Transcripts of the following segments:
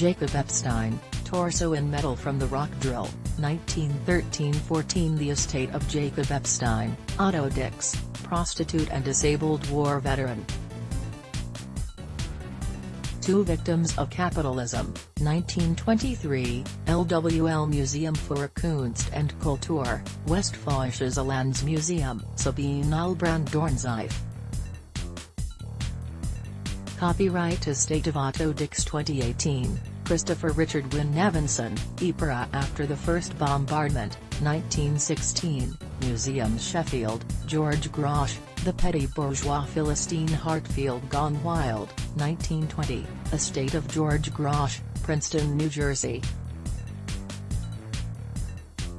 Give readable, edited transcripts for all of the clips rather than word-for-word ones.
Jacob Epstein, torso in metal from the rock drill, 1913–14. The estate of Jacob Epstein, Otto Dix, prostitute and disabled war veteran. 2 Victims of Capitalism, 1923, LWL Museum für Kunst und Kultur, Westfälisches Landsmuseum, Sabine Albrand Dornzeif. Copyright Estate of Otto Dix 2018, Christopher Richard Wynne Nevinson, Ypres after the first bombardment, 1916, Museum Sheffield, George Grosh, The Petty Bourgeois Philistine Hartfield Gone Wild, 1920, Estate of George Grosh, Princeton, New Jersey.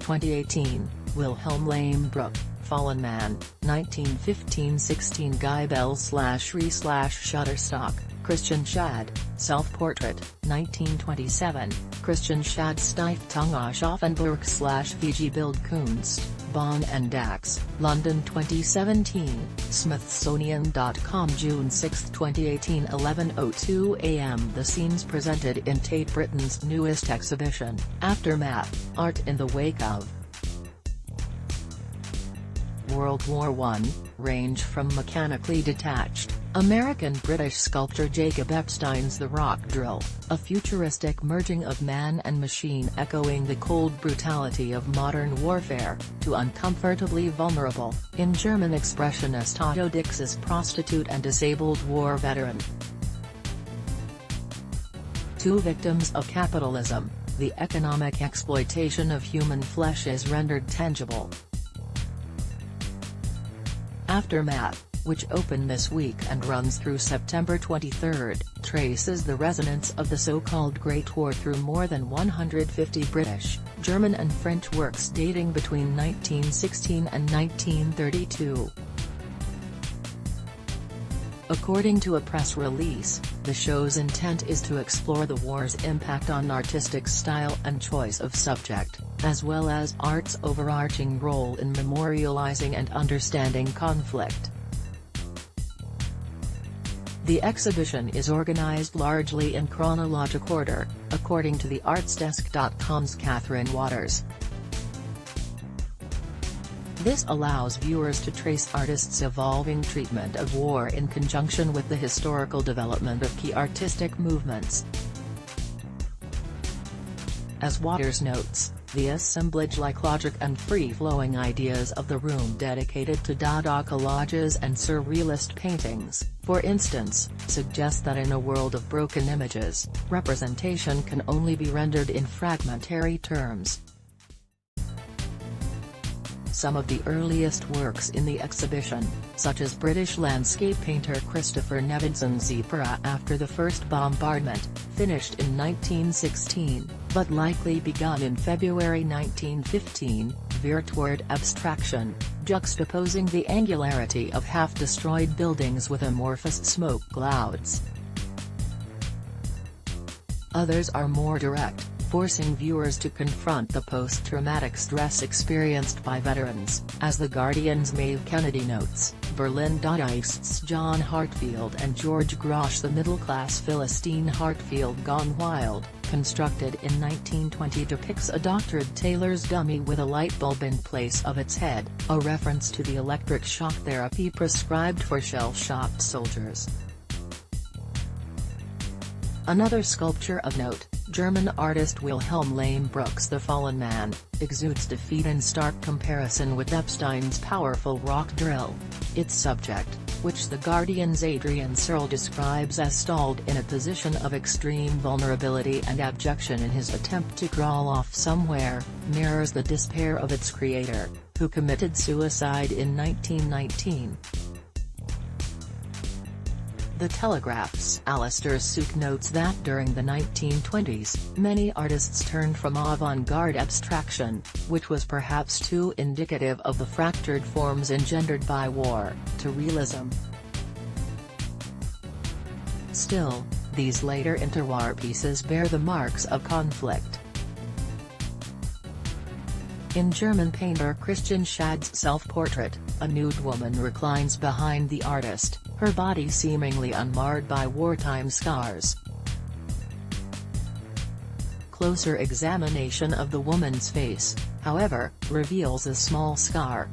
2018, Wilhelm Lamebrook, Fallen Man, 1915–16. Guy Bell/Shutterstock, Christian Schad, Self-Portrait, 1927, Christian Schad Stiftung Aschaffenburg/VG Bildkunst, Bonn and Dax, London 2017, Smithsonian.com June 6, 2018 11:02 a.m. The scenes presented in Tate Britain's newest exhibition, Aftermath, Art in the Wake of World War I, range from mechanically detached, American-British sculptor Jacob Epstein's The Rock Drill, a futuristic merging of man and machine echoing the cold brutality of modern warfare, to uncomfortably vulnerable, in German expressionist Otto Dix's prostitute and disabled war veteran. 2 Victims of Capitalism, the economic exploitation of human flesh is rendered tangible. Aftermath, which opened this week and runs through September 23, traces the resonance of the so-called Great War through more than 150 British, German and French works dating between 1916 and 1932. According to a press release, the show's intent is to explore the war's impact on artistic style and choice of subject, as well as art's overarching role in memorializing and understanding conflict. The exhibition is organized largely in chronologic order, according to theartsdesk.com's Catherine Waters. This allows viewers to trace artists' evolving treatment of war in conjunction with the historical development of key artistic movements. As Waters notes, the assemblage like logic and free-flowing ideas of the room dedicated to Dada collages and surrealist paintings, for instance, suggest that in a world of broken images, representation can only be rendered in fragmentary terms. Some of the earliest works in the exhibition, such as British landscape painter Christopher Nevinson's Ypres after the first bombardment, finished in 1916, but likely begun in February 1915, veer toward abstraction, juxtaposing the angularity of half-destroyed buildings with amorphous smoke clouds. Others are more direct, forcing viewers to confront the post-traumatic stress experienced by veterans, as The Guardian's Maeve Kennedy notes. Berlin Dadaists John Hartfield and George Grosh. The middle-class Philistine Hartfield Gone Wild, constructed in 1920, depicts a doctored tailor's dummy with a light bulb in place of its head, a reference to the electric shock therapy prescribed for shell-shocked soldiers. Another sculpture of note, German artist Wilhelm Lamebrook's The Fallen Man, exudes defeat in stark comparison with Epstein's powerful rock drill. Its subject, which The Guardian's Adrian Searle describes as stalled in a position of extreme vulnerability and abjection in his attempt to crawl off somewhere, mirrors the despair of its creator, who committed suicide in 1919. The Telegraph's Alistair Sooke notes that during the 1920s, many artists turned from avant-garde abstraction, which was perhaps too indicative of the fractured forms engendered by war, to realism. Still, these later interwar pieces bear the marks of conflict. In German painter Christian Schad's self-portrait, a nude woman reclines behind the artist, her body seemingly unmarred by wartime scars. closer examination of the woman's face, however, reveals a small scar.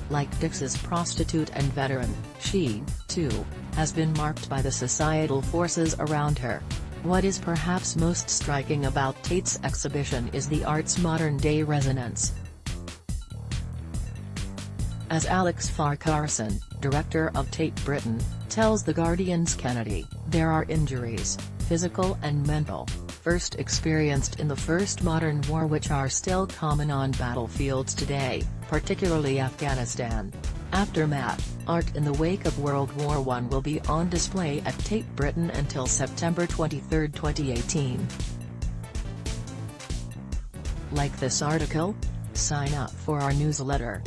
Like Dix's prostitute and veteran, she, too, has been marked by the societal forces around her. What is perhaps most striking about Tate's exhibition is the art's modern-day resonance. As Alex Farquharson, director of Tate Britain, tells The Guardian's Kennedy, there are injuries, physical and mental, first experienced in the first modern war which are still common on battlefields today, particularly Afghanistan. Aftermath, art in the wake of World War I will be on display at Tate Britain until September 23, 2018. Like this article? Sign up for our newsletter.